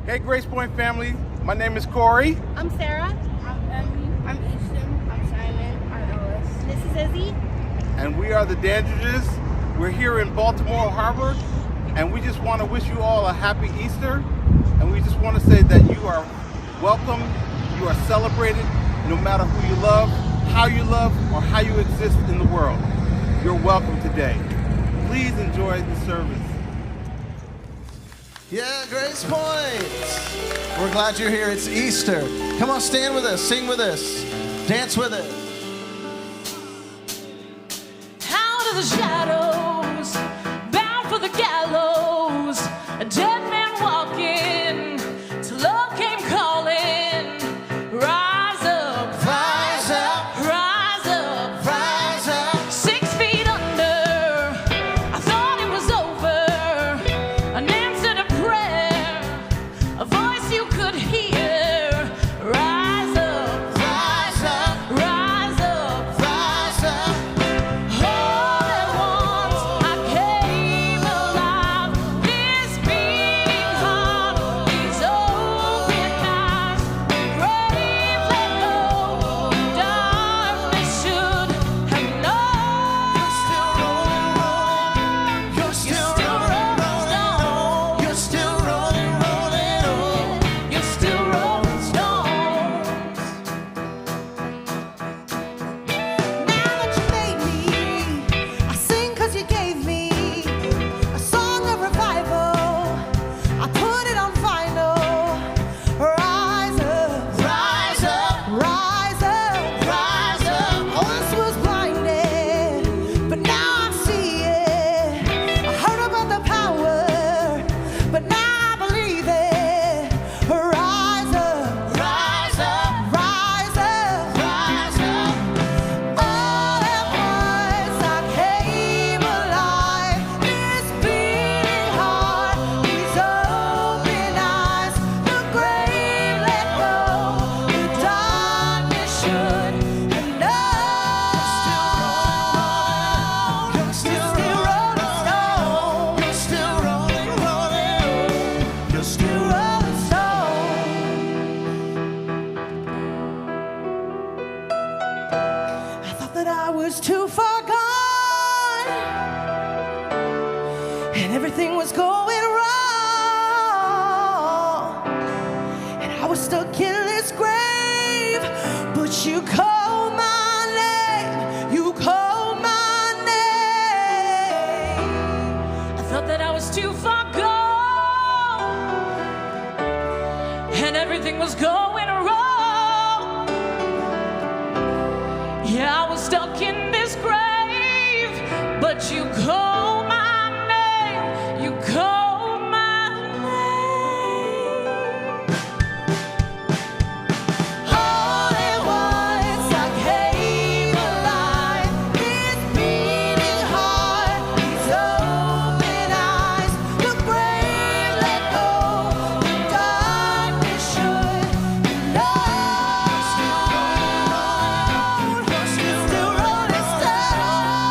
Hey GracePointe family, my name is Corey. I'm Sarah. I'm Emily. I'm Easton. I'm Simon. I'm Ellis. This is Izzy. And we are the Dandridges. We're here in Baltimore Harbor, and we just want to wish you all a happy Easter. And we just want to say that you are welcome, you are celebrated, no matter who you love, or how you exist in the world. You're welcome today. Please enjoy the service. Yeah, GracePointe. We're glad you're here. It's Easter. Come on, stand with us, sing with us, dance with us. Out of the shadows, bound for the gallows, a dead man walking, till love came calling. Rise up, Rise up, rise up, rise up. 6 feet under, I thought it was over. An answer to prayer, a voice you could hear. Rise up, Rise up, rise up, rise up. all at once I came alive. This beating heart, these open eyes, the grave let go. Darkness should have known. You're still rolling, rolling on. You're still rolling, rolling on. You're still rolling stones. Now that you made me, I sing 'cause you gave me a song of revival. I put it on vinyl. Rise up, Rise up, rise up, rise up. I once was blinded, but now I see it. I heard about the power, but now I believe it. Rise up, Rise up, rise up. rise up. All at once I came alive. This beating heart, these open eyes, the grave let go. The darkness should have known. You're still rolling stone. You're still rolling, rolling on. You're still Rolling stone. I thought that I was too far gone, and everything was going wrong, and I was stuck in this grave. But you called my name, you called my name. I thought that I was too far gone, and everything was going wrong. Yeah, I was stuck in this grave, but you called my name, you called my name. All at once I came alive. This beating heart, these open eyes, the grave let go. The darkness should have known. Still rolling stone.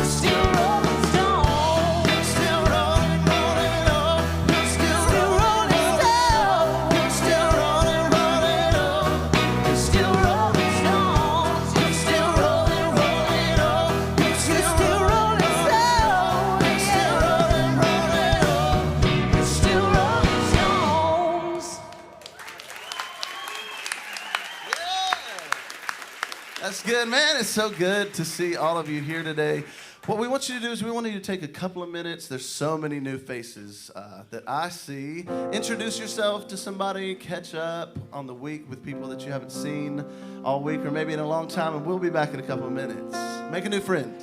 Still rolling stone. still rolling, rolling on. You're still Still rolling stone. still rolling, rolling on. Still rolling stones. You're still rolling, rolling on. You're You're still rolling stone. still rolling, rolling on. Still rolling stones. That's good, man. It's so good to see all of you here today. What we want you to do is we want you to take a couple of minutes. There's so many new faces that I see. Introduce yourself to somebody. Catch up on the week with people that you haven't seen all week or maybe in a long time. And we'll be back in a couple of minutes. Make a new friend.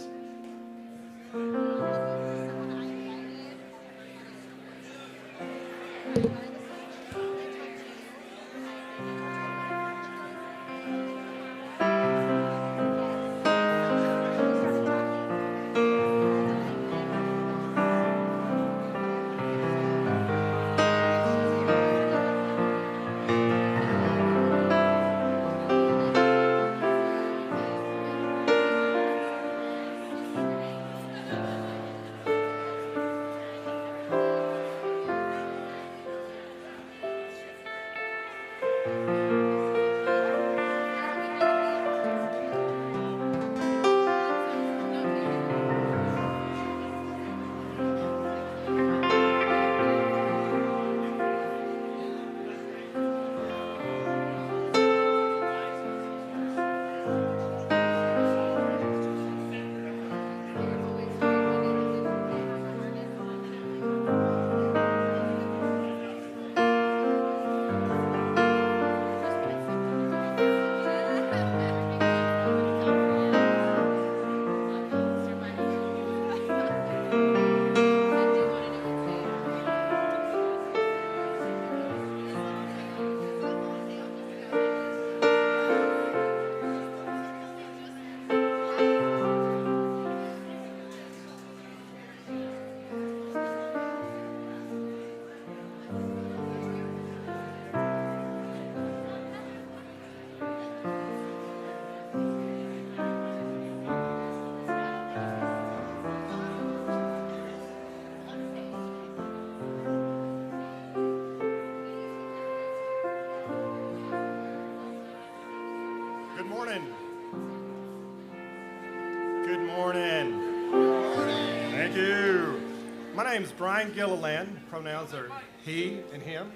name is Brian Gilliland. Pronouns are he and him.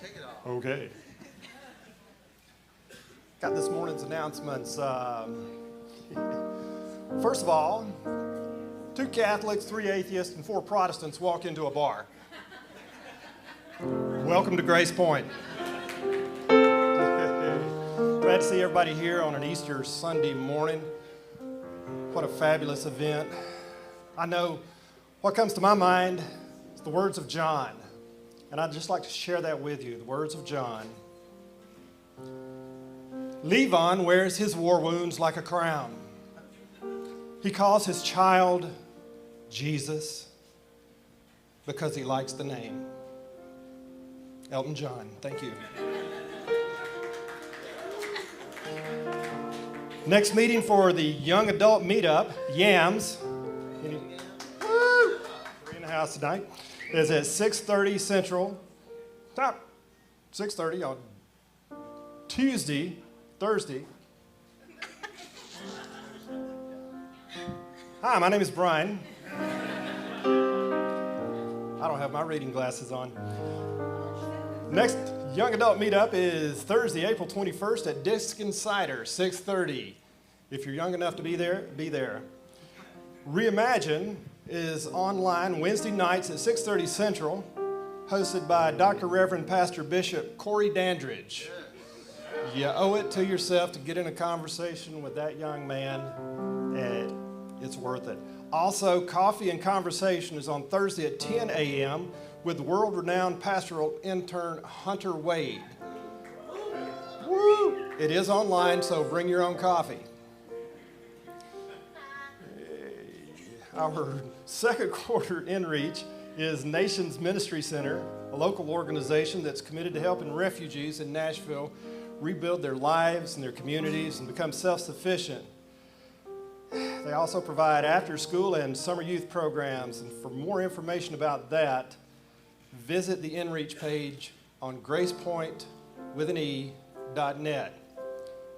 Take it off. Okay. Got this morning's announcements. First of all, 2 Catholics, 3 atheists, and 4 Protestants walk into a bar. Welcome to GracePointe. Glad to see everybody here on an Easter Sunday morning. What a fabulous event. I know what comes to my mind is the words of John, and I'd just like to share that with you, the words of John. Levon wears his war wounds like a crown. He calls his child Jesus because he likes the name. Elton John, thank you. Next meeting for the young adult meetup, YAMS, free in the house tonight, is at 6:30 Central. 6:30 on Thursday. Hi, my name is Brian. I don't have my reading glasses on. Next young adult meetup is Thursday, April 21st at Disc and Cider, 6:30. If you're young enough to be there, be there. Reimagine is online Wednesday nights at 6:30 Central, hosted by Dr. Reverend Pastor Bishop Corey Dandridge. You owe it to yourself to get in a conversation with that young man, and it's worth it. Also, Coffee and Conversation is on Thursday at 10 a.m. with world-renowned pastoral intern Hunter Wade. Woo! It is online, so bring your own coffee. Our second quarter inReach is Nations Ministry Center, a local organization that's committed to helping refugees in Nashville rebuild their lives and their communities and become self-sufficient. They also provide after-school and summer youth programs, and for more information about that, visit the inReach page on GracePointe.net.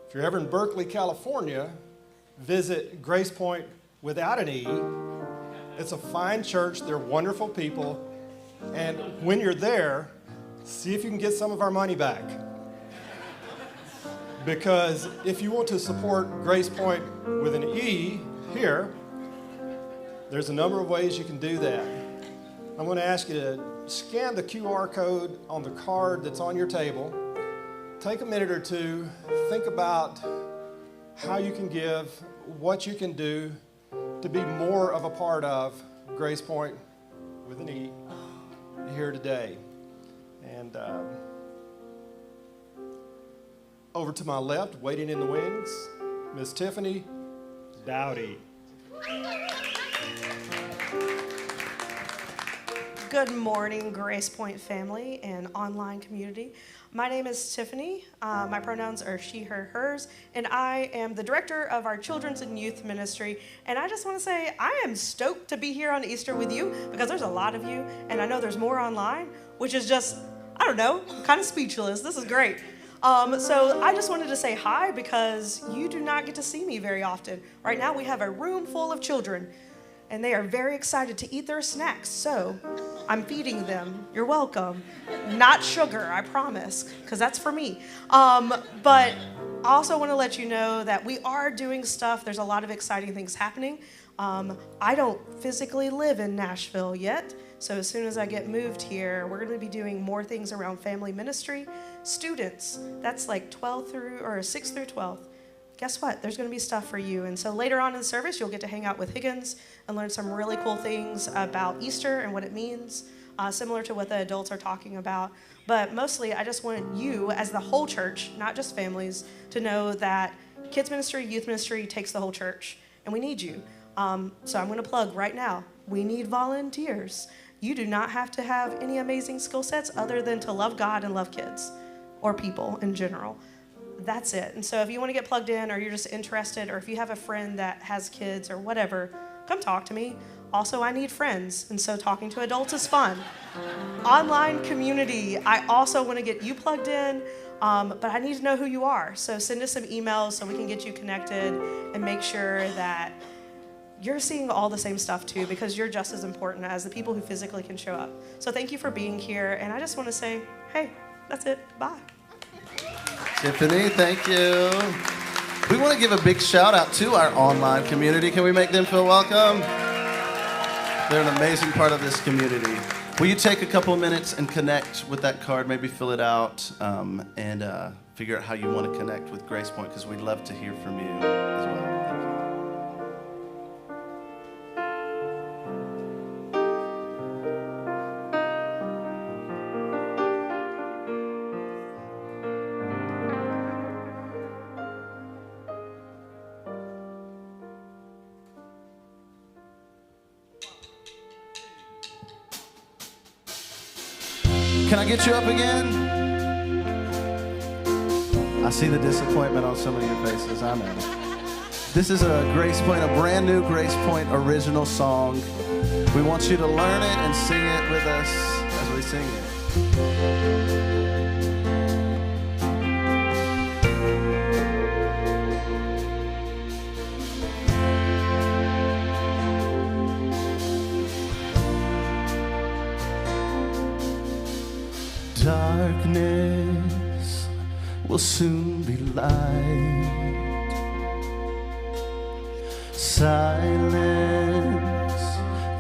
If you're ever in Berkeley, California, visit GracePointe without an E. It's a fine church. They're wonderful people. And when you're there, see if you can get some of our money back. Because if you want to support GracePointe with an E here, there's a number of ways you can do that. I'm going to ask you to scan the QR code on the card that's on your table. Take a minute or two, think about how you can give, what you can do to be more of a part of GracePointe with an E here today. And over to my left, waiting in the wings, Miss Tiffany Dowdy. Good morning, GracePointe family and online community. My name is Tiffany. My pronouns are she, her, hers, and I am the director of our children's and youth ministry. And I just want to say I am stoked to be here on Easter with you because there's a lot of you, and I know there's more online, which is just, I don't know, I'm kind of speechless. This is great. So I just wanted to say hi because you do not get to see me very often. Right now we have a room full of children, and they are very excited to eat their snacks. So I'm feeding them. You're welcome. Not sugar, I promise, because that's for me. But I also want to let you know that we are doing stuff. There's a lot of exciting things happening. I don't physically live in Nashville yet. So as soon as I get moved here, we're going to be doing more things around family ministry. Students, that's like 6th through 12th. Guess what? There's going to be stuff for you. And so later on in the service, you'll get to hang out with Higgins and learn some really cool things about Easter and what it means, similar to what the adults are talking about. But mostly, I just want you, as the whole church, not just families, to know that kids ministry, youth ministry takes the whole church, and we need you. So I'm going to plug right now. We need volunteers. You do not have to have any amazing skill sets other than to love God and love kids or people in general. That's it. And so if you want to get plugged in, or you're just interested, or if you have a friend that has kids or whatever, come talk to me. Also, I need friends, and so talking to adults is fun. Online community, I also want to get you plugged in, but I need to know who you are. So send us some emails so we can get you connected and make sure that you're seeing all the same stuff too, because you're just as important as the people who physically can show up. So thank you for being here, and I just want to say, hey, that's it. Bye. Tiffany, thank you. We want to give a big shout out to our online community. Can we make them feel welcome? They're an amazing part of this community. Will you take a couple of minutes and connect with that card, maybe fill it out, and figure out how you want to connect with GracePointe, because we'd love to hear from you as well. Can I get you up again? I see the disappointment on some of your faces, I know. This is a GracePointe, a brand new GracePointe original song. We want you to learn it and sing it with us as we sing it. Darkness will soon be light. Silence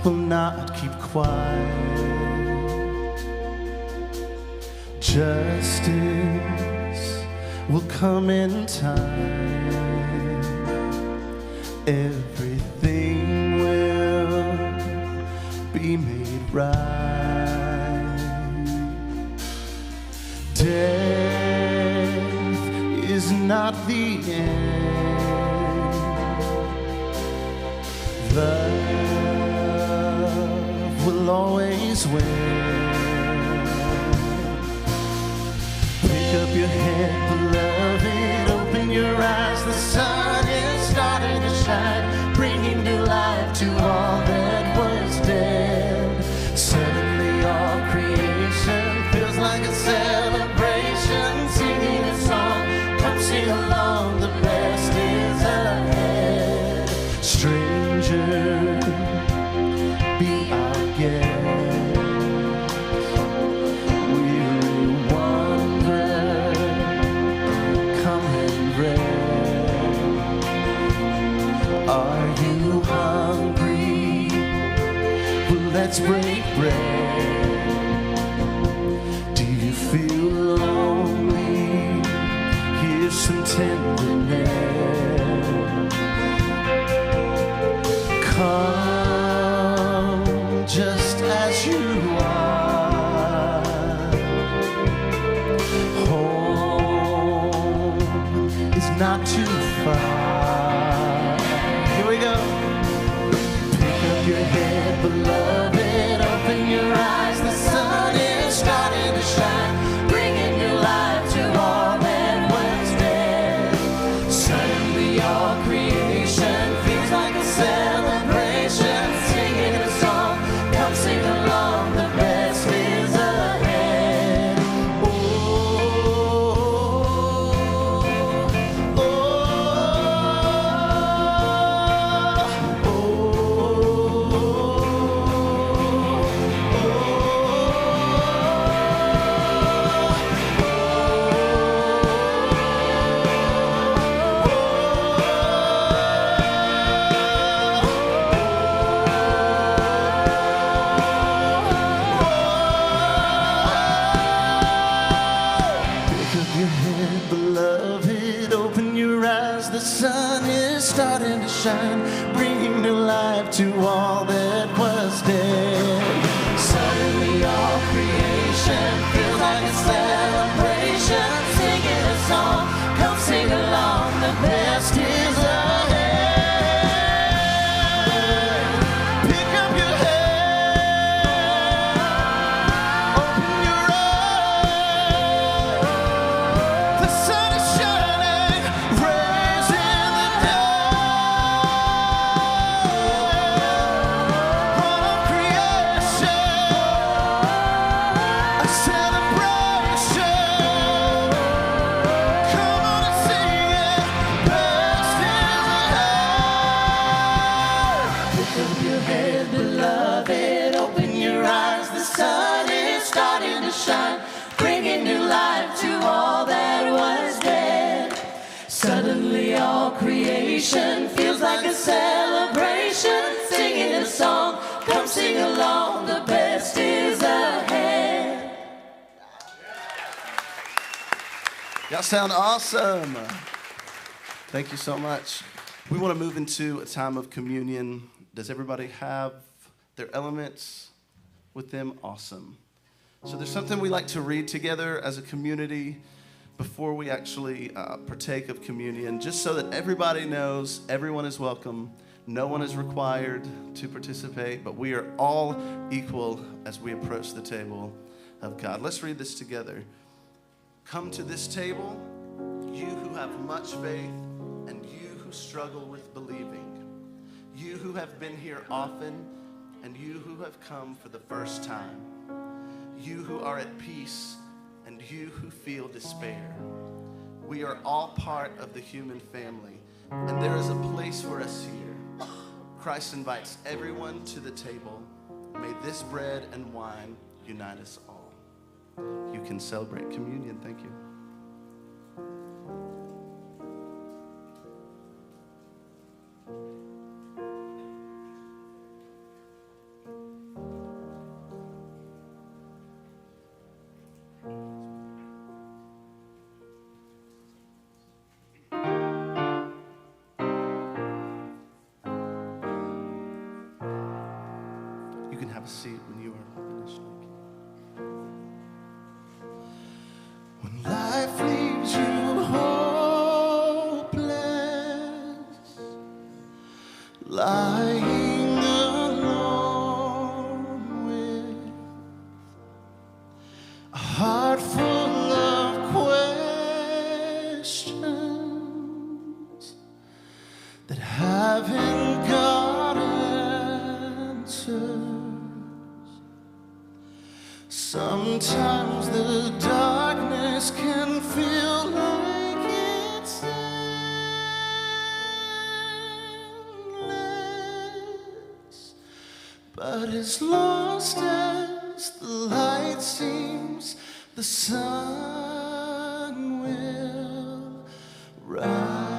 will not keep quiet. Justice will come in time. Everything will be made right. Death is not the end. Love will always win. Pick up your head, beloved, open your eyes. The sun is starting to shine, bringing new life to all that was dead. Suddenly all creation feels like a celebration, singing a song. Come sing along, the best is ahead. Stranger, be our guest. Weary wanderer, come and rest. Are you hungry? Well, let's break bread. Feel lonely, here's some tenderness. Come just as you are. Home is not too far. Here we go. Pick up your head, beloved, open your eyes. The sun is starting to shine, bringing new life to all that was dead. Suddenly all creation feels like a celebration, singing a song. Come sing along, the best is ahead. Oh, oh, oh, beloved, open your eyes. The sun is starting to shine, bringing new life to all that was dead. Suddenly all creation feels like a celebration, singing a song. Come sing along, the best is ahead. Pick up your head, open your eyes. The sun is shining, raising the dead. creation feels like a celebration. Singing a song, come sing along, the best is ahead. Y'all sound awesome. Thank you so much. We want to move into a time of communion. Does everybody have their elements with them? Awesome. So there's something we like to read together as a community before we actually partake of communion, just so that everybody knows everyone is welcome. No one is required to participate, but we are all equal as we approach the table of God. Let's read this together. Come to this table, you who have much faith, and you who struggle with believing. You who have been here often, and you who have come for the first time. You who are at peace, and you who feel despair. We are all part of the human family, and there is a place for us here. Christ invites everyone to the table. May this bread and wine unite us all. You can celebrate communion. Thank you. You can have a seat when you are finished. When life leaves you hopeless, lying alone with a heart full of questions that haven't got answers. Sometimes the darkness can feel like it's endless, but as lost as the light seems, the sun will rise.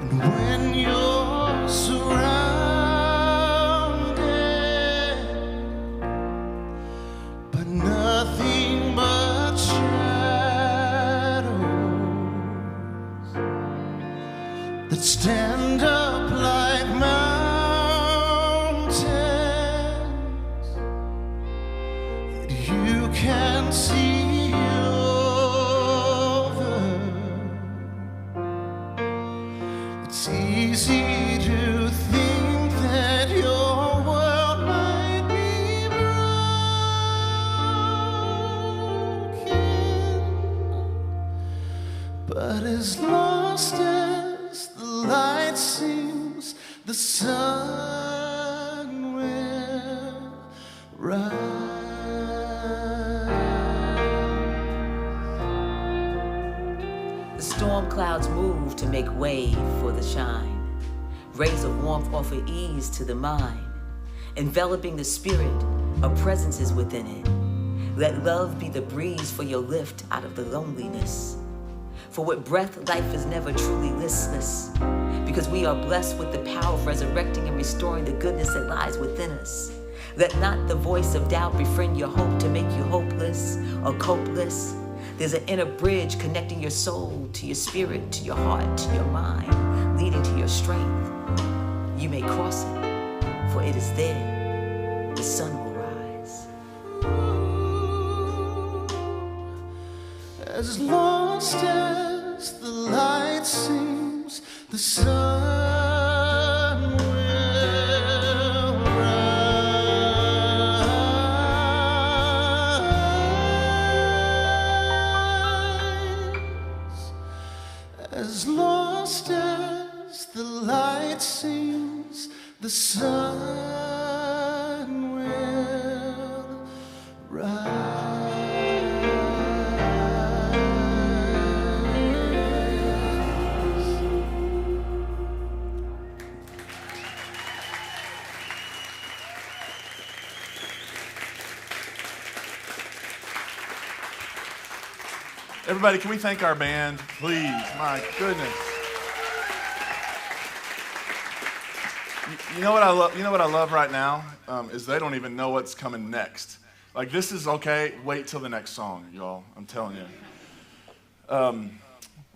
And when you're surrounded by nothing but shadows that stand up like mountains that you can't see over, it's easy to think that your world might be broken, but as lost as the light seems, the sun will rise. The storm clouds move to make way for the shine. Rays of warmth offer ease to the mind. Enveloping the spirit, a presence is within it. Let love be the breeze for your lift out of the loneliness. For with breath, life is never truly listless, because we are blessed with the power of resurrecting and restoring the goodness that lies within us. Let not the voice of doubt befriend your hope to make you hopeless or copeless. There's an inner bridge connecting your soul to your spirit, to your heart, to your mind, leading to your strength. You may cross it, for it is there the sun will rise. As lost as the light seems, the sun will rise. As lost as the light seems, the sun will rise. Everybody, can we thank our band, please? My goodness. You know what I love? You know what I love right now is they don't even know what's coming next. Like, this is okay. Wait till the next song, y'all. I'm telling you. Well,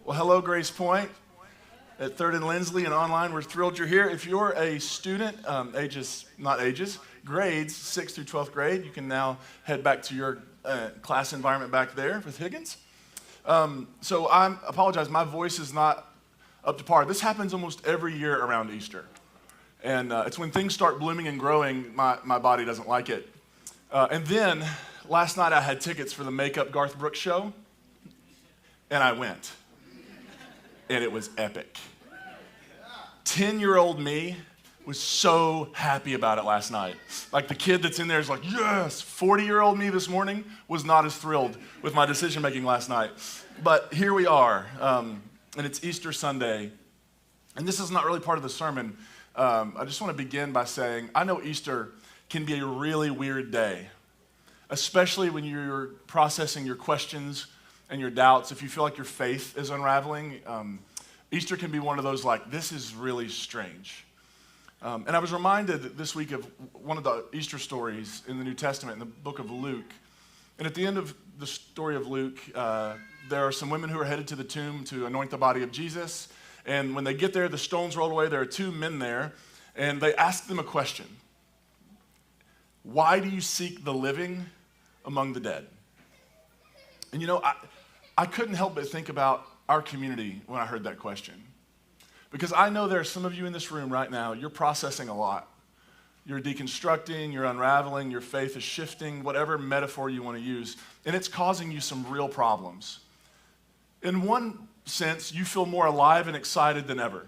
hello, GracePointe at 3rd and Lindsley and online. We're thrilled you're here. If you're a student, grades 6th through 12th grade, you can now head back to your class environment back there with Higgins. So I apologize, my voice is not up to par. This happens almost every year around Easter. And it's when things start blooming and growing, my body doesn't like it. And then last night I had tickets for the Makeup Garth Brooks show, and I went. And it was epic. 10-year-old me was so happy about it last night. Like, the kid that's in there is like, yes. 40-year-old me this morning was not as thrilled with my decision-making last night. But here we are, and it's Easter Sunday. And this is not really part of the sermon. I just want to begin by saying, I know Easter can be a really weird day, especially when you're processing your questions and your doubts. If you feel like your faith is unraveling, Easter can be one of those, like, this is really strange. And I was reminded this week of one of the Easter stories in the New Testament, in the book of Luke. And at the end of the story of Luke, there are some women who are headed to the tomb to anoint the body of Jesus. And when they get there, the stones rolled away. There are 2 men there, and they ask them a question. Why do you seek the living among the dead? And you know, I couldn't help but think about our community when I heard that question. Because I know there are some of you in this room right now, you're processing a lot. You're deconstructing, you're unraveling, your faith is shifting, whatever metaphor you want to use, and it's causing you some real problems. In one sense, you feel more alive and excited than ever.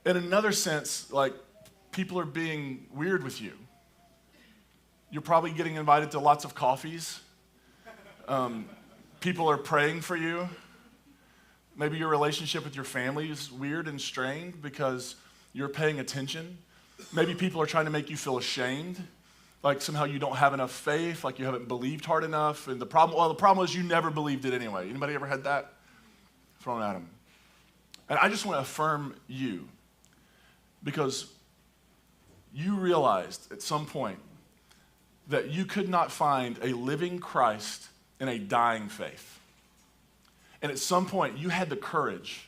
In another sense, like, people are being weird with you. You're probably getting invited to lots of coffees. People are praying for you. Maybe your relationship with your family is weird and strained because you're paying attention. Maybe people are trying to make you feel ashamed, like somehow you don't have enough faith, like you haven't believed hard enough. And the problem is you never believed it anyway. Anybody ever had that thrown at them? And I just want to affirm you, because you realized at some point that you could not find a living Christ in a dying faith. And at some point, you had the courage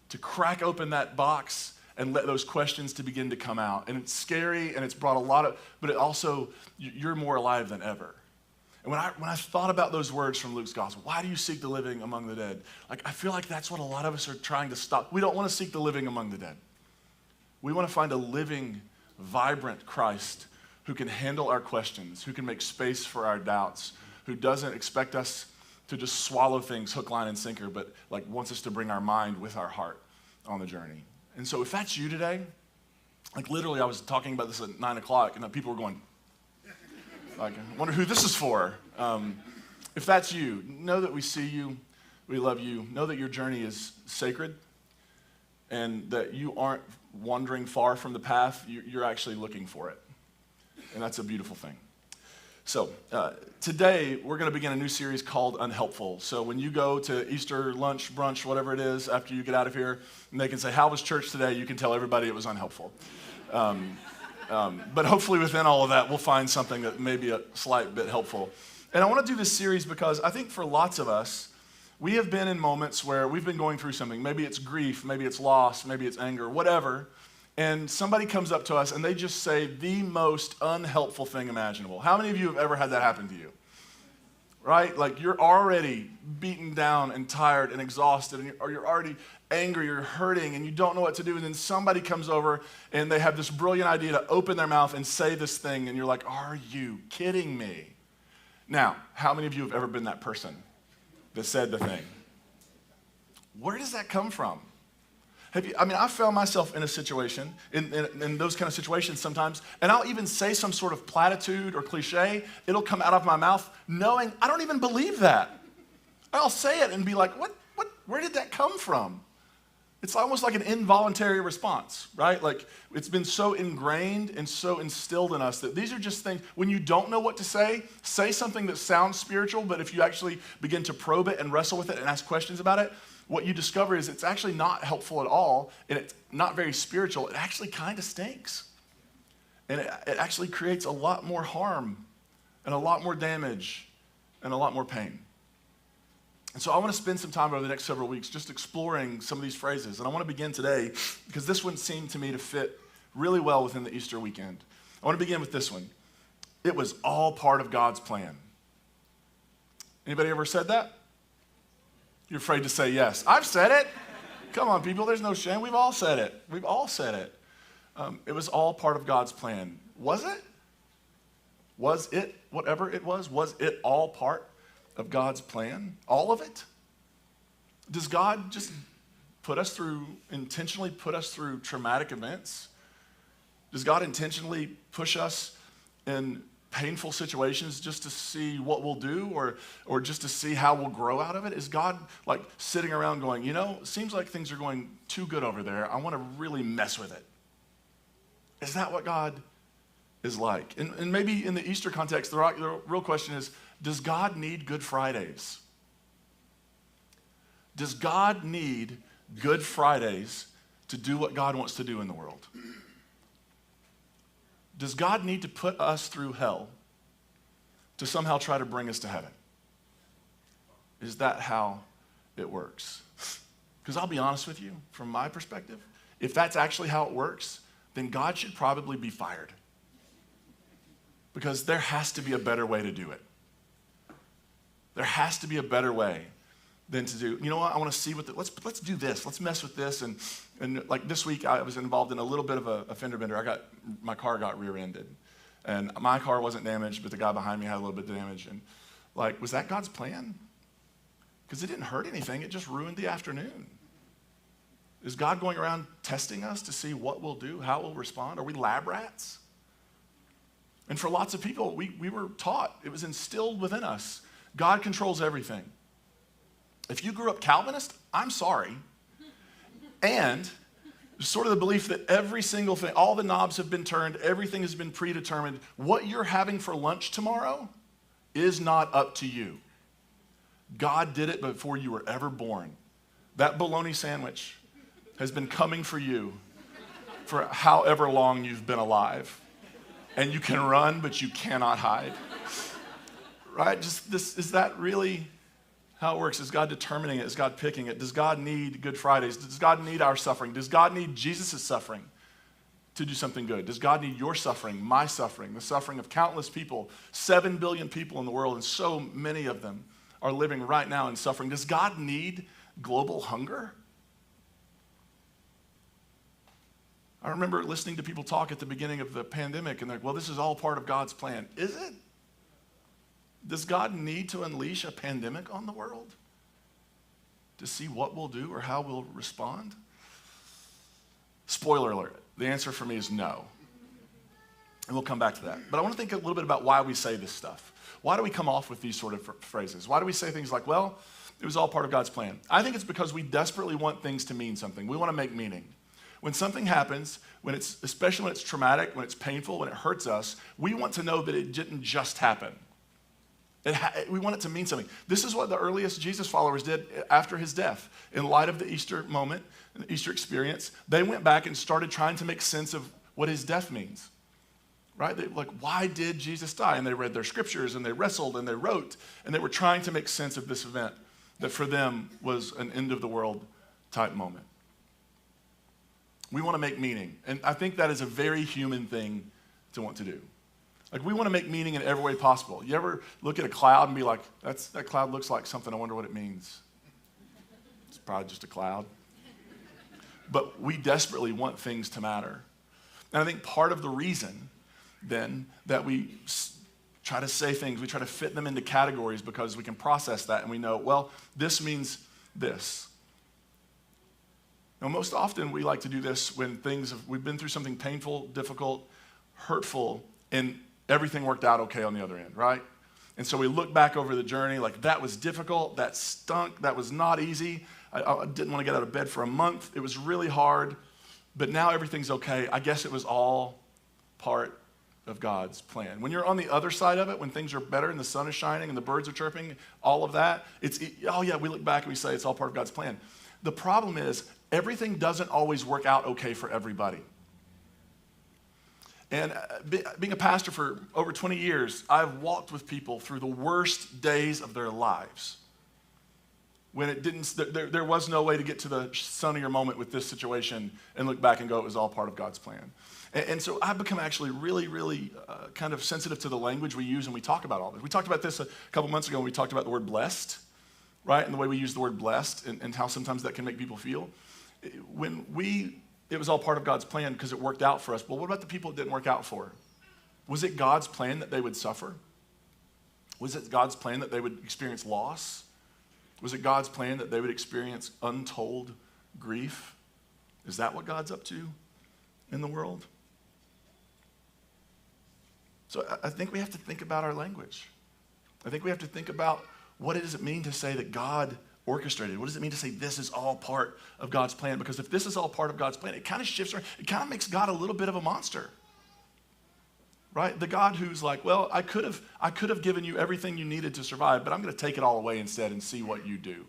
to crack open that box and let those questions to begin to come out. And it's scary, and it's brought a lot of, but it also, you're more alive than ever. And when I thought about those words from Luke's gospel, why do you seek the living among the dead? Like, I feel like that's what a lot of us are trying to stop. We don't want to seek the living among the dead. We want to find a living, vibrant Christ who can handle our questions, who can make space for our doubts, who doesn't expect us to just swallow things hook, line, and sinker, but like wants us to bring our mind with our heart on the journey. And so if that's you today, like literally I was talking about this at 9 o'clock and people were going, like, I wonder who this is for. If that's you, know that we see you, we love you, know that your journey is sacred and that you aren't wandering far from the path, you're actually looking for it. And that's a beautiful thing. So today we're going to begin a new series called Unhelpful. So when you go to Easter lunch, brunch, whatever it is, after you get out of here, and they can say, how was church today? You can tell everybody it was unhelpful. But hopefully within all of that, we'll find something that may be a slight bit helpful. And I want to do this series because I think for lots of us, we have been in moments where we've been going through something. Maybe it's grief, maybe it's loss, maybe it's anger, whatever. And somebody comes up to us and they just say the most unhelpful thing imaginable. How many of you have ever had that happen to you? Right? Like you're already beaten down and tired and exhausted, or you're already angry, you're hurting, and you don't know what to do. And then somebody comes over and they have this brilliant idea to open their mouth and say this thing, and you're like, are you kidding me? Now, how many of you have ever been that person that said the thing? Where does that come from? I found myself in a situation, in those kind of situations sometimes, and I'll even say some sort of platitude or cliche. It'll come out of my mouth knowing I don't even believe that. I'll say it and be like, where did that come from? It's almost like an involuntary response, right? Like it's been so ingrained and so instilled in us that these are just things, when you don't know what to say something that sounds spiritual, but if you actually begin to probe it and wrestle with it and ask questions about it, what you discover is it's actually not helpful at all, and it's not very spiritual. It actually kind of stinks. And it actually creates a lot more harm and a lot more damage and a lot more pain. And so I want to spend some time over the next several weeks just exploring some of these phrases. And I want to begin today because this one seemed to me to fit really well within the Easter weekend. I want to begin with this one. It was all part of God's plan. Anybody ever said that? You're afraid to say yes. I've said it. Come on, people. There's no shame. We've all said it. We've all said it. It was all part of God's plan. Was it? Was it, whatever it was it all part of God's plan? All of it? Does God just intentionally put us through traumatic events? Does God intentionally push us in painful situations just to see what we'll do or just to see how we'll grow out of it? Is God like sitting around going, seems like things are going too good over there. I want to really mess with it. Is that what God is like? And maybe in the Easter context, the real question is, does God need Good Fridays? Does God need Good Fridays to do what God wants to do in the world? Does God need to put us through hell to somehow try to bring us to heaven? Is that how it works? Because I'll be honest with you, from my perspective, if that's actually how it works, then God should probably be fired. Because there has to be a better way to do it. There has to be a better way than to do, I want to see let's do this. Let's mess with this. And like this week, I was involved in a little bit of a fender bender. My car got rear-ended. And my car wasn't damaged, but the guy behind me had a little bit of damage. And was that God's plan? Because it didn't hurt anything. It just ruined the afternoon. Is God going around testing us to see what we'll do, how we'll respond? Are we lab rats? And for lots of people, we were taught, it was instilled within us, God controls everything. If you grew up Calvinist, I'm sorry. And sort of the belief that every single thing, all the knobs have been turned, everything has been predetermined. What you're having for lunch tomorrow is not up to you. God did it before you were ever born. That bologna sandwich has been coming for you for however long you've been alive. And you can run, but you cannot hide. Right? Is that really how it works? Is God determining it? Is God picking it? Does God need Good Fridays? Does God need our suffering? Does God need Jesus' suffering to do something good? Does God need your suffering, my suffering, the suffering of countless people, 7 billion people in the world, and so many of them are living right now in suffering? Does God need global hunger? I remember listening to people talk at the beginning of the pandemic, and they're like, well, this is all part of God's plan. Is it? Does God need to unleash a pandemic on the world to see what we'll do or how we'll respond? Spoiler alert, the answer for me is no. And we'll come back to that. But I want to think a little bit about why we say this stuff. Why do we come off with these sort of phrases? Why do we say things like, well, it was all part of God's plan? I think it's because we desperately want things to mean something. We want to make meaning. When something happens, especially when it's traumatic, when it's painful, when it hurts us, we want to know that it didn't just happen. We want it to mean something. This is what the earliest Jesus followers did after his death. In light of the Easter moment, the Easter experience, they went back and started trying to make sense of what his death means. Right? Why did Jesus die? And they read their scriptures, and they wrestled, and they wrote, and they were trying to make sense of this event that for them was an end of the world type moment. We want to make meaning. And I think that is a very human thing to want to do. We want to make meaning in every way possible. You ever look at a cloud and be like, that cloud looks like something, I wonder what it means. It's probably just a cloud. But we desperately want things to matter. And I think part of the reason, then, that we try to say things, we try to fit them into categories because we can process that and we know, well, this means this. Now, most often we like to do this when we've been through something painful, difficult, hurtful, and everything worked out okay on the other end, right? And so we look back over the journey like, that was difficult, that stunk, that was not easy, I didn't want to get out of bed for a month. It was really hard, but now everything's okay. I guess it was all part of God's plan. When you're on the other side of it, when things are better and the sun is shining and the birds are chirping, all of that, we look back and we say it's all part of God's plan. The problem is everything doesn't always work out okay for everybody. And being a pastor for over 20 years, I've walked with people through the worst days of their lives. When there was no way to get to the sunnier moment with this situation and look back and go, it was all part of God's plan. And so I've become actually really, really kind of sensitive to the language we use when we talk about all this. We talked about this a couple months ago when we talked about the word blessed, right? And the way we use the word blessed and how sometimes that can make people feel. It was all part of God's plan because it worked out for us. Well, what about the people it didn't work out for? Was it God's plan that they would suffer? Was it God's plan that they would experience loss? Was it God's plan that they would experience untold grief? Is that what God's up to in the world? So I think we have to think about our language. I think we have to think about what does it mean to say that God orchestrated? What does it mean to say this is all part of God's plan? Because if this is all part of God's plan, it kind of shifts, it kind of makes God a little bit of a monster. Right? The God who's like, well, I could have given you everything you needed to survive, but I'm going to take it all away instead and see what you do.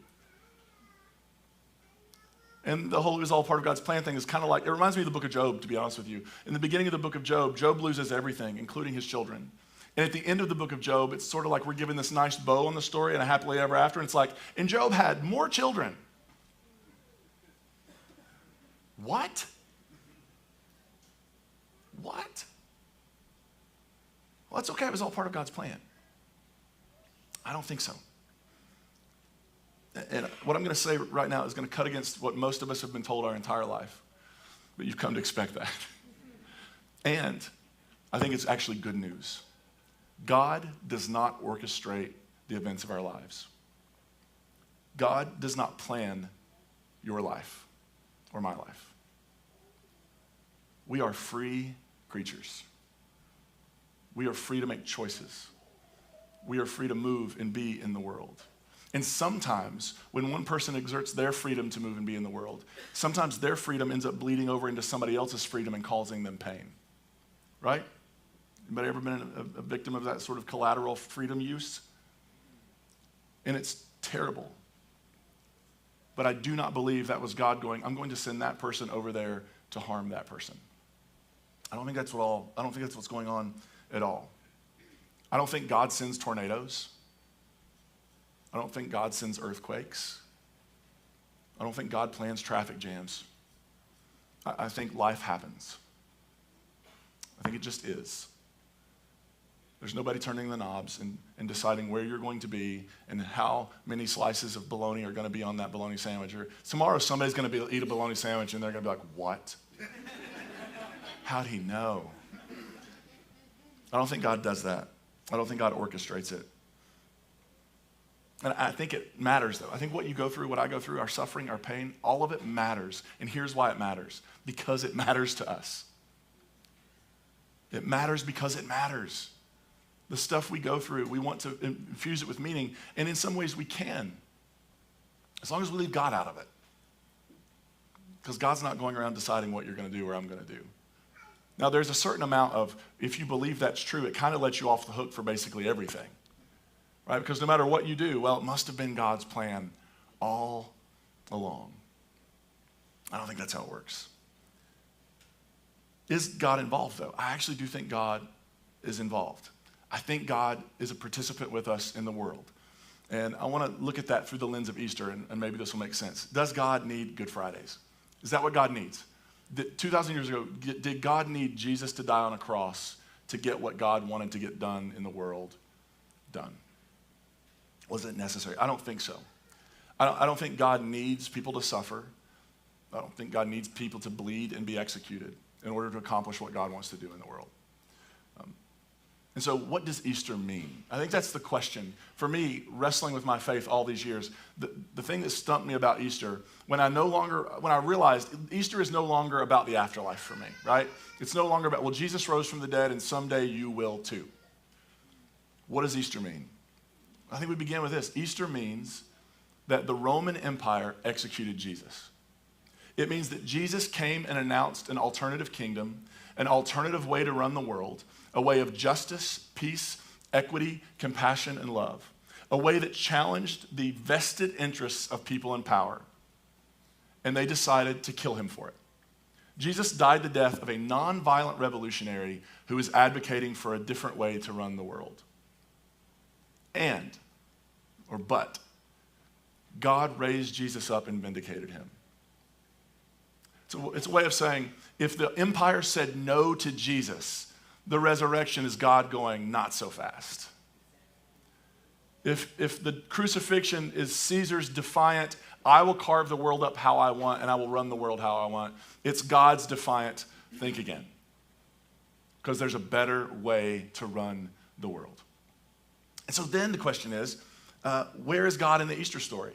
And the whole it was all part of God's plan thing is kind of like, it reminds me of the book of Job, to be honest with you. In the beginning of the book of Job, Job loses everything, including his children. And at the end of the book of Job, it's sort of like we're given this nice bow on the story and a happily ever after. And it's like, and Job had more children. What? What? Well, that's okay. It was all part of God's plan. I don't think so. And what I'm going to say right now is going to cut against what most of us have been told our entire life. But you've come to expect that. And I think it's actually good news. God does not orchestrate the events of our lives. God does not plan your life or my life. We are free creatures. We are free to make choices. We are free to move and be in the world. And sometimes, when one person exerts their freedom to move and be in the world, sometimes their freedom ends up bleeding over into somebody else's freedom and causing them pain. Right? Anybody ever been a victim of that sort of collateral freedom use? And it's terrible. But I do not believe that was God going, I'm going to send that person over there to harm that person. I don't think that's what's going on at all. I don't think God sends tornadoes. I don't think God sends earthquakes. I don't think God plans traffic jams. I think life happens. I think it just is. There's nobody turning the knobs and deciding where you're going to be and how many slices of bologna are going to be on that bologna sandwich. Or tomorrow somebody's going to eat a bologna sandwich and they're going to be like, what? How'd he know? I don't think God does that. I don't think God orchestrates it. And I think it matters, though. I think what you go through, what I go through, our suffering, our pain, all of it matters. And here's why it matters. Because it matters to us. It matters because it matters. The stuff we go through, we want to infuse it with meaning. And in some ways we can. As long as we leave God out of it. Because God's not going around deciding what you're going to do or I'm going to do. Now, there's a certain amount of, if you believe that's true, it kind of lets you off the hook for basically everything. Right? Because no matter what you do, well, it must have been God's plan all along. I don't think that's how it works. Is God involved, though? I actually do think God is involved. I think God is a participant with us in the world. And I want to look at that through the lens of Easter, and maybe this will make sense. Does God need Good Fridays? Is that what God needs? 2,000 years ago, did God need Jesus to die on a cross to get what God wanted to get done in the world done? Was it necessary? I don't think so. I don't think God needs people to suffer. I don't think God needs people to bleed and be executed in order to accomplish what God wants to do in the world. And so what does Easter mean? I think that's the question. For me, wrestling with my faith all these years, the thing that stumped me about Easter, when I realized Easter is no longer about the afterlife for me, right? It's no longer about, well, Jesus rose from the dead and someday you will too. What does Easter mean? I think we begin with this. Easter means that the Roman Empire executed Jesus. It means that Jesus came and announced an alternative kingdom, an alternative way to run the world, a way of justice, peace, equity, compassion, and love, a way that challenged the vested interests of people in power. And they decided to kill him for it. Jesus died the death of a nonviolent revolutionary who was advocating for a different way to run the world. But, God raised Jesus up and vindicated him. So it's a way of saying, if the empire said no to Jesus, the resurrection is God going, not so fast. If the crucifixion is Caesar's defiant, I will carve the world up how I want and I will run the world how I want, it's God's defiant, think again. Because there's a better way to run the world. And so then the question is, where is God in the Easter story?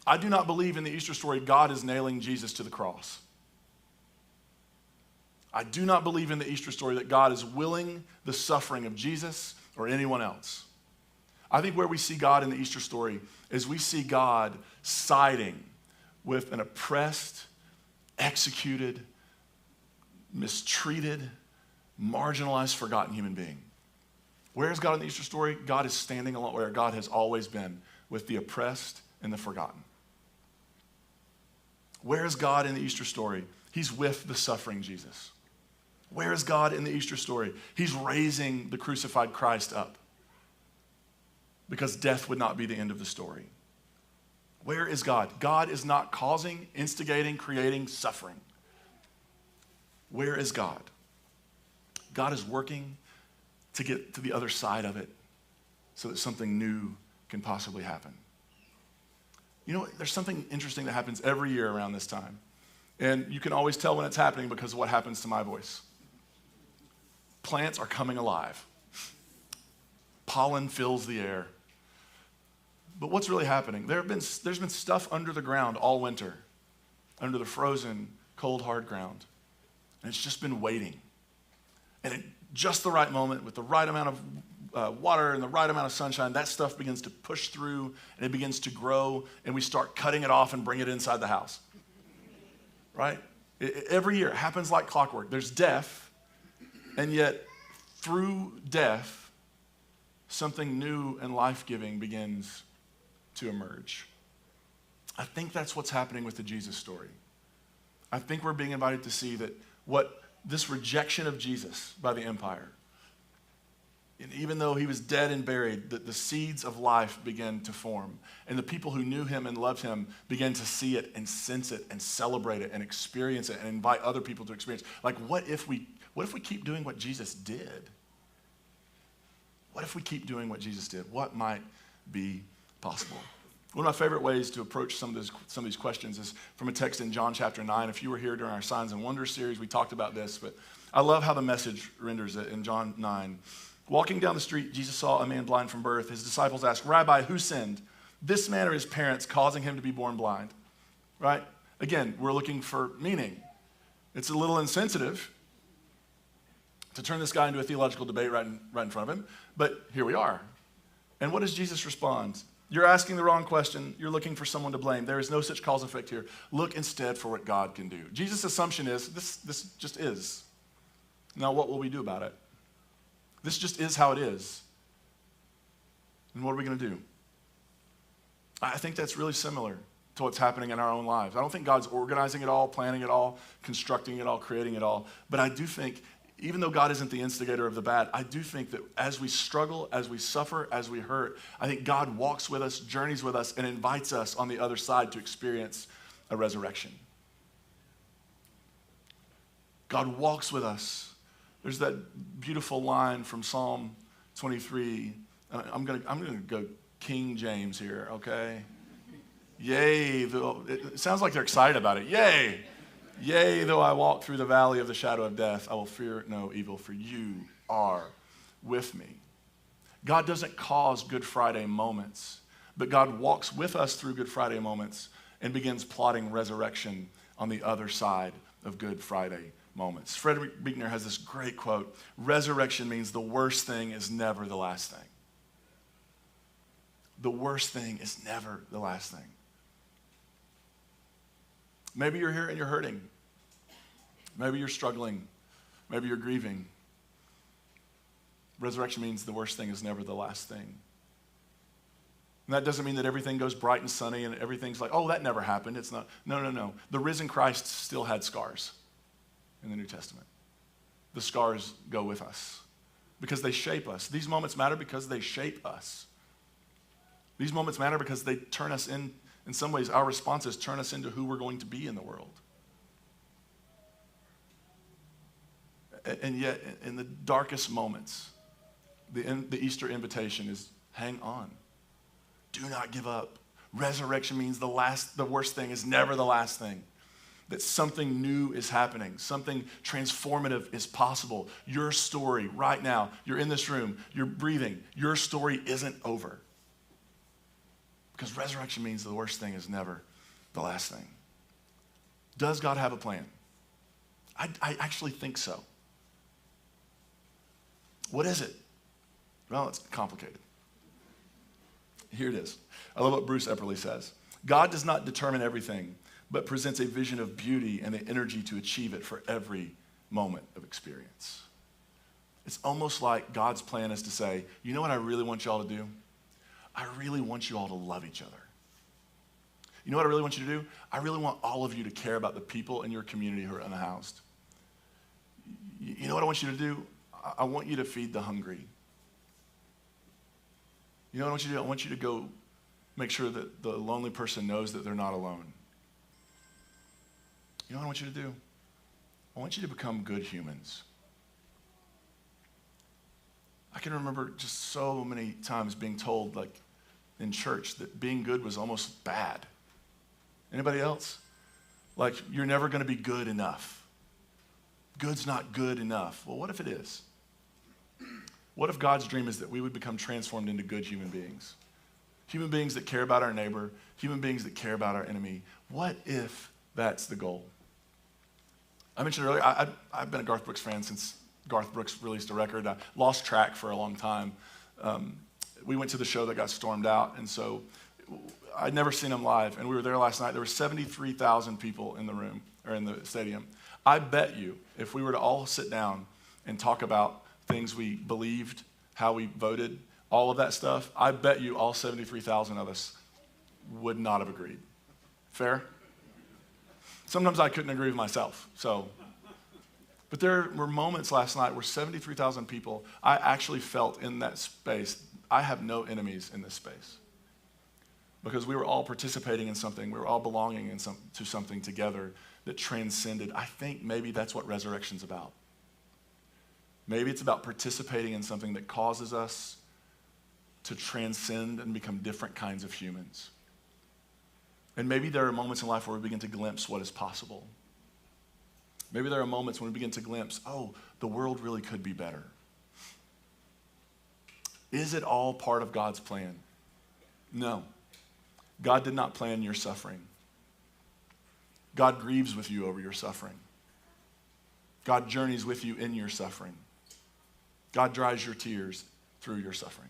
I do not believe in the Easter story God is nailing Jesus to the cross. I do not believe in the Easter story that God is willing the suffering of Jesus or anyone else. I think where we see God in the Easter story is we see God siding with an oppressed, executed, mistreated, marginalized, forgotten human being. Where is God in the Easter story? God is standing along where God has always been, with the oppressed and the forgotten. Where is God in the Easter story? He's with the suffering Jesus. Where is God in the Easter story? He's raising the crucified Christ up, because death would not be the end of the story. Where is God? God is not causing, instigating, creating suffering. Where is God? God is working to get to the other side of it so that something new can possibly happen. You know, there's something interesting that happens every year around this time. And you can always tell when it's happening because of what happens to my voice. Plants are coming alive. Pollen fills the air. But what's really happening? There's been stuff under the ground all winter, under the frozen, cold, hard ground. And it's just been waiting. And at just the right moment, with the right amount of water and the right amount of sunshine, that stuff begins to push through and it begins to grow, and we start cutting it off and bring it inside the house. Right? Every year, it happens like clockwork. There's death, and yet through death, something new and life-giving begins to emerge. I think that's what's happening with the Jesus story. I think we're being invited to see that what this rejection of Jesus by the empire, and even though he was dead and buried, the seeds of life began to form. And the people who knew him and loved him began to see it and sense it and celebrate it and experience it and invite other people to experience. Like, what if we keep doing what Jesus did? What if we keep doing what Jesus did? What might be possible? One of my favorite ways to approach some of these questions is from a text in John chapter 9. If you were here during our Signs and Wonders series, we talked about this, but I love how the Message renders it in John 9. Walking down the street, Jesus saw a man blind from birth. His disciples asked, "Rabbi, who sinned, this man or his parents, causing him to be born blind?" Right? Again, we're looking for meaning. It's a little insensitive to turn this guy into a theological debate right in front of him, but here we are. And what does Jesus respond? You're asking the wrong question. You're looking for someone to blame. There is no such cause and effect here. Look instead for what God can do. Jesus' assumption is, this just is. Now what will we do about it? This just is how it is. And what are we going to do? I think that's really similar to what's happening in our own lives. I don't think God's organizing it all, planning it all, constructing it all, creating it all. But I do think, even though God isn't the instigator of the bad, I do think that as we struggle, as we suffer, as we hurt, I think God walks with us, journeys with us, and invites us on the other side to experience a resurrection. God walks with us. There's that beautiful line from Psalm 23. I'm gonna go King James here, okay? Yea, though, it sounds like they're excited about it. Yea. Yea, though I walk through the valley of the shadow of death, I will fear no evil, for you are with me. God doesn't cause Good Friday moments, but God walks with us through Good Friday moments and begins plotting resurrection on the other side of Good Friday moments. Frederick Buechner has this great quote: resurrection means the worst thing is never the last thing. the worst thing is never the last thing. Maybe you're here and you're hurting. Maybe you're struggling. Maybe you're grieving. Resurrection means the worst thing is never the last thing. And that doesn't mean that everything goes bright and sunny and everything's like, oh, that never happened. It's not. No. The risen Christ still had scars in the New Testament. The scars go with us because they shape us. These moments matter because they shape us. These moments matter because they turn us in some ways, our responses turn us into who we're going to be in the world. And yet, in the darkest moments, the Easter invitation is hang on. Do not give up. Resurrection means the worst thing is never the last thing. That something new is happening. Something transformative is possible. Your story right now, you're in this room, you're breathing. Your story isn't over. Because resurrection means the worst thing is never the last thing. Does God have a plan? I actually think so. What is it? Well, it's complicated. Here it is. I love what Bruce Epperly says. God does not determine everything, but presents a vision of beauty and the energy to achieve it for every moment of experience. It's almost like God's plan is to say, you know what I really want y'all to do? I really want you all to love each other. You know what I really want you to do? I really want all of you to care about the people in your community who are unhoused. You know what I want you to do? I want you to feed the hungry. You know what I want you to do? I want you to go make sure that the lonely person knows that they're not alone. You know what I want you to do? I want you to become good humans. I can remember just so many times being told, like in church, that being good was almost bad. Anybody else? Like, you're never going to be good enough. Good's not good enough. Well, what if it is? What if God's dream is that we would become transformed into good human beings? Human beings that care about our neighbor, human beings that care about our enemy. What if that's the goal? I mentioned earlier, I've been a Garth Brooks fan since Garth Brooks released a record. I lost track for a long time. We went to the show that got stormed out, and so I'd never seen him live, and we were there last night. There were 73,000 people in the room, or in the stadium. I bet you, if we were to all sit down and talk about things we believed, how we voted, all of that stuff, I bet you all 73,000 of us would not have agreed. Fair? Sometimes I couldn't agree with myself, so. But there were moments last night where 73,000 people, I actually felt in that space, I have no enemies in this space. Because we were all participating in something, we were all belonging to something together that transcended. I think maybe that's what resurrection's about. Maybe it's about participating in something that causes us to transcend and become different kinds of humans. And maybe there are moments in life where we begin to glimpse what is possible. Maybe there are moments when we begin to glimpse, oh, the world really could be better. Is it all part of God's plan? No. God did not plan your suffering. God grieves with you over your suffering. God journeys with you in your suffering. God dries your tears through your suffering.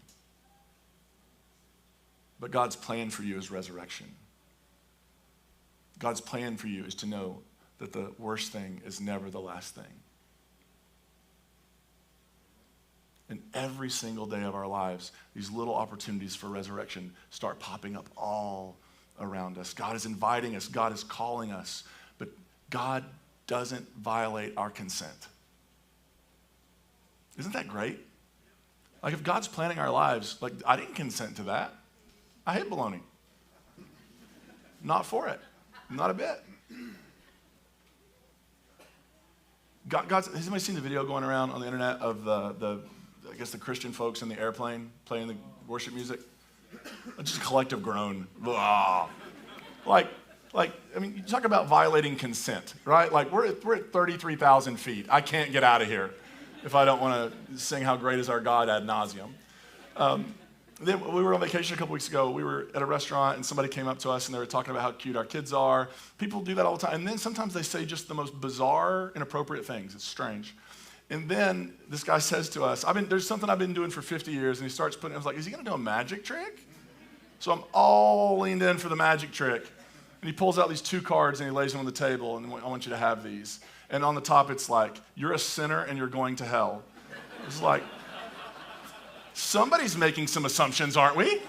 But God's plan for you is resurrection. God's plan for you is to know that the worst thing is never the last thing. And every single day of our lives, these little opportunities for resurrection start popping up all around us. God is inviting us. God is calling us. But God doesn't violate our consent. Isn't that great? Like, if God's planning our lives, like, I didn't consent to that. I hate baloney. Not for it. Not a bit. Has anybody seen the video going around on the internet of the Christian folks in the airplane playing the worship music? Just a collective groan. Blah. Like, I mean, you talk about violating consent, right? Like, we're at 33,000 feet. I can't get out of here if I don't want to sing how great is our God ad nauseum. Then we were on vacation a couple weeks ago. We were at a restaurant, and somebody came up to us, and they were talking about how cute our kids are. People do that all the time. And then sometimes they say just the most bizarre, inappropriate things. It's strange. And then this guy says to us, there's something I've been doing for 50 years, and he starts putting, I was like, is he going to do a magic trick? So I'm all leaned in for the magic trick. And he pulls out these 2 cards and he lays them on the table, and I want you to have these. And on the top, it's like, you're a sinner and you're going to hell. It's like, somebody's making some assumptions, aren't we? I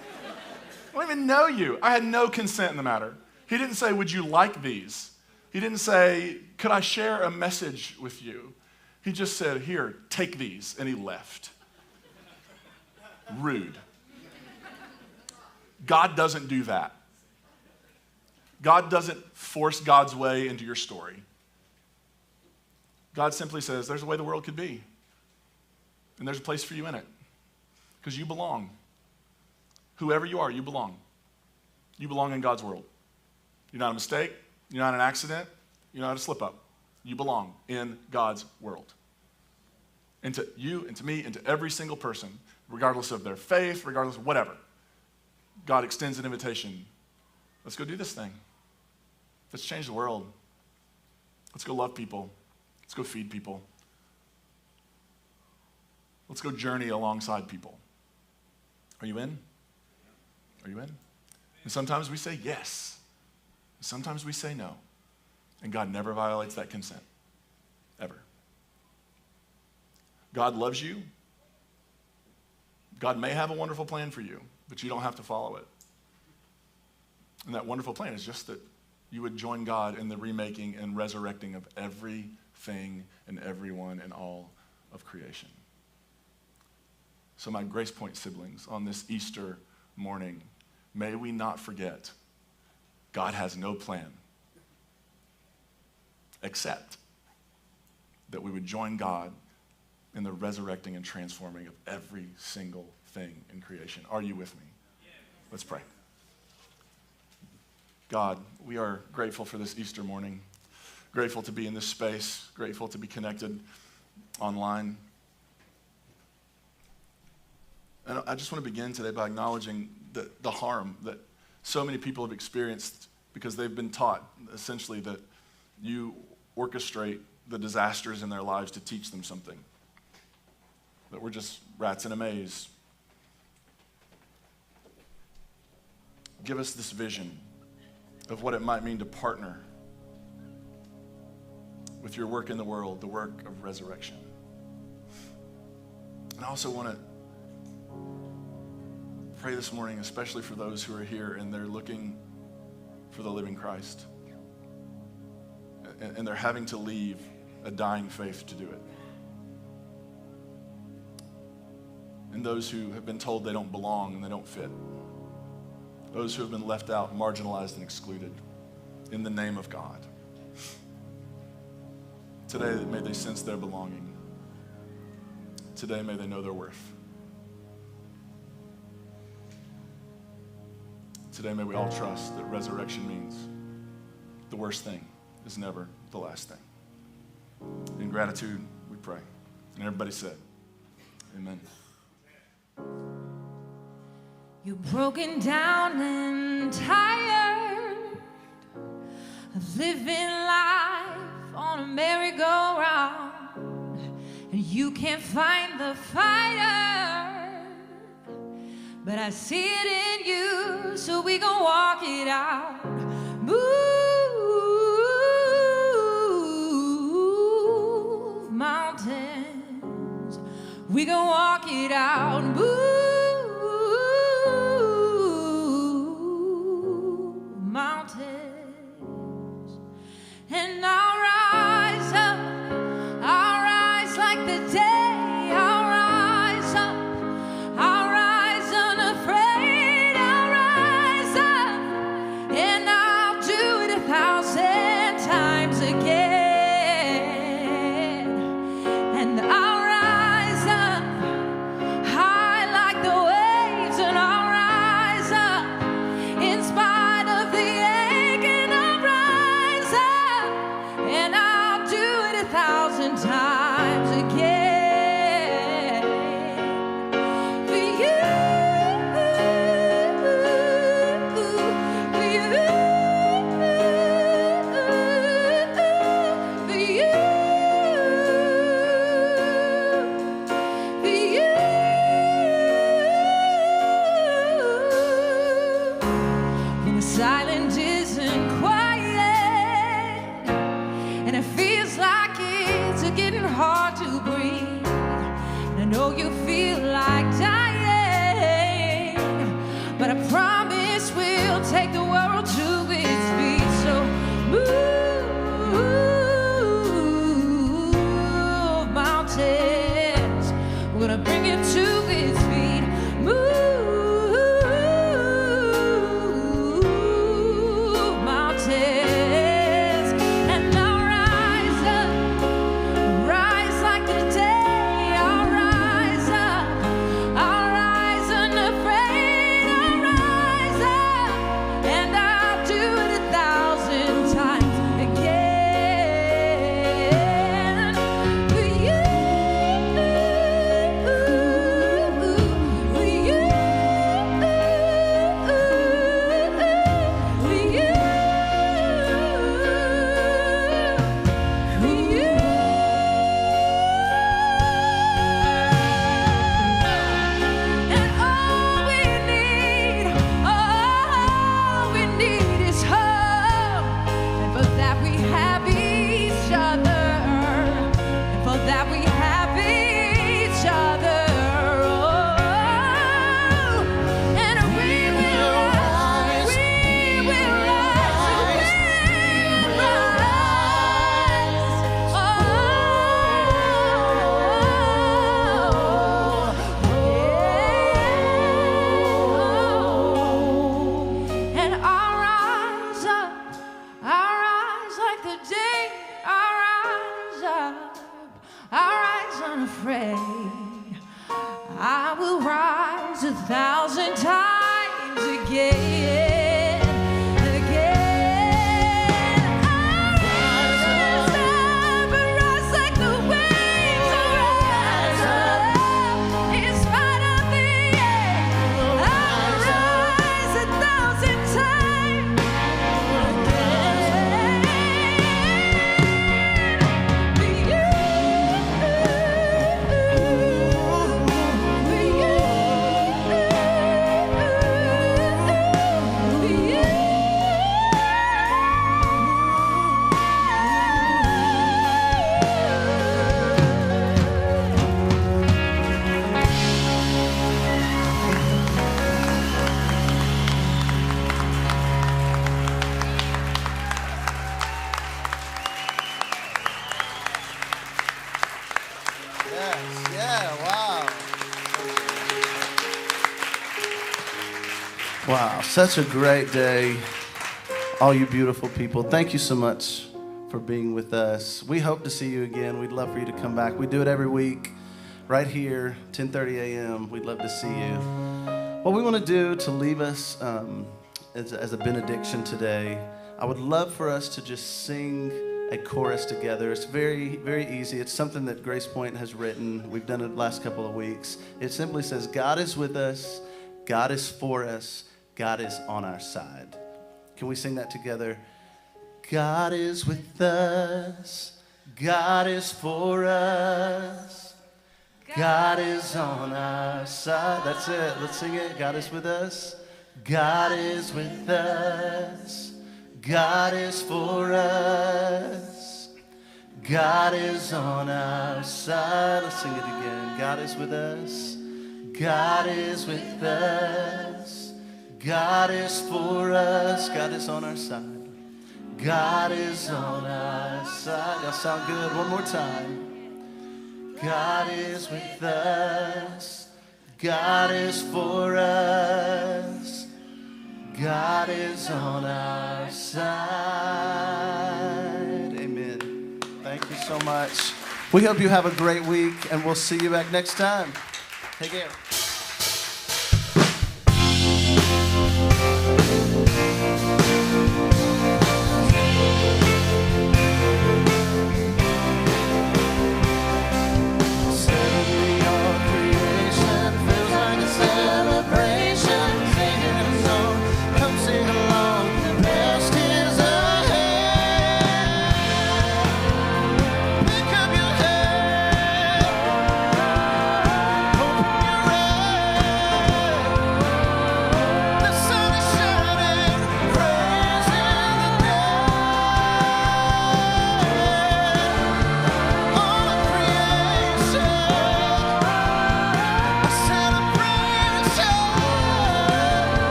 don't even know you. I had no consent in the matter. He didn't say, would you like these? He didn't say, could I share a message with you? He just said, here, take these, and he left. Rude. God doesn't do that. God doesn't force God's way into your story. God simply says, there's a way the world could be, and there's a place for you in it, because you belong. Whoever you are, you belong. You belong in God's world. You're not a mistake. You're not an accident. You're not a slip-up. You belong in God's world. And to you and to me and to every single person, regardless of their faith, regardless of whatever, God extends an invitation. Let's go do this thing. Let's change the world. Let's go love people. Let's go feed people. Let's go journey alongside people. Are you in? Are you in? And sometimes we say yes. Sometimes we say no. And God never violates that consent. Ever. God loves you. God may have a wonderful plan for you, but you don't have to follow it. And that wonderful plan is just that you would join God in the remaking and resurrecting of everything and everyone and all of creation. So my GracePointe siblings, on this Easter morning, may we not forget God has no plan except that we would join God in the resurrecting and transforming of every single thing in creation. Are you with me? Let's pray. God, we are grateful for this Easter morning, grateful to be in this space, grateful to be connected online. And I just want to begin today by acknowledging the harm that so many people have experienced because they've been taught, essentially, that you orchestrate the disasters in their lives to teach them something. That we're just rats in a maze. Give us this vision of what it might mean to partner with your work in the world, the work of resurrection. And I also want to pray this morning, especially for those who are here and they're looking for the living Christ. And they're having to leave a dying faith to do it. And those who have been told they don't belong and they don't fit. Those who have been left out, marginalized, and excluded in the name of God. Today, may they sense their belonging. Today, may they know their worth. Today, may we all trust that resurrection means the worst thing is never the last thing. In gratitude, we pray. And everybody said, amen. You're broken down and tired of living life on a merry-go-round, and you can't find the fire, but I see it in you, so we gon' walk it out. Move mountains, we gon' walk it out. Move mountains, and I'll rise up, I'll rise like the day, I'll rise up, I'll rise unafraid, I'll rise up, and I'll do it 1,000 times again, and I'll rise up high know you feel like dying, but I promise we'll take the world to its feet. So move mountains, we're gonna bring it to its feet. Move mountains, and I'll rise up, rise like the day. I'll rise up, I'll rise unafraid. I'll rise up, and I'll do it 1,000 times again. For you, for you, for you, for you. And all we need is hope. And for that we have each other. And for that we have each other. Oh, and we will rise, we will rise, and I'll rise up, I'll rise like the day. I'll rise up, I'll rise unafraid. I will rise 1,000 times again and again. I'll rise up, rise like the waves. I'll rise up in spite of the air. I'll rise 1,000 times again. For you, for you, for you. Yes, yeah, wow. Wow, such a great day. All you beautiful people, thank you so much for being with us. We hope to see you again. We'd love for you to come back. We do it every week, right here, 10:30 a.m. We'd love to see you. What we want to do to leave us as a benediction today, I would love for us to just sing a chorus together. It's very, very easy. It's something that GracePointe has written. We've done it the last couple of weeks. It simply says, God is with us, God is for us, God is on our side. Can we sing that together? God is with us, God is for us, God is on our side. That's it. Let's sing it. God is with us, God is with us, God is for us, God is on our side. Let's sing it again. God is with us, God is with us, God is for us, God is on our side, God is on our side. Y'all sound good. One more time. God is with us, God is for us, God is on our side. Amen. Thank you so much. We hope you have a great week, and we'll see you back next time. Take care. Suddenly all creation feels like a celebration. Singing a song, come sing along. The best is ahead. Pick up your head, open your eyes.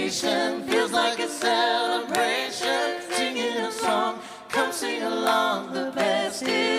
nation. Feels like a celebration, singing a song. Come sing along, the best is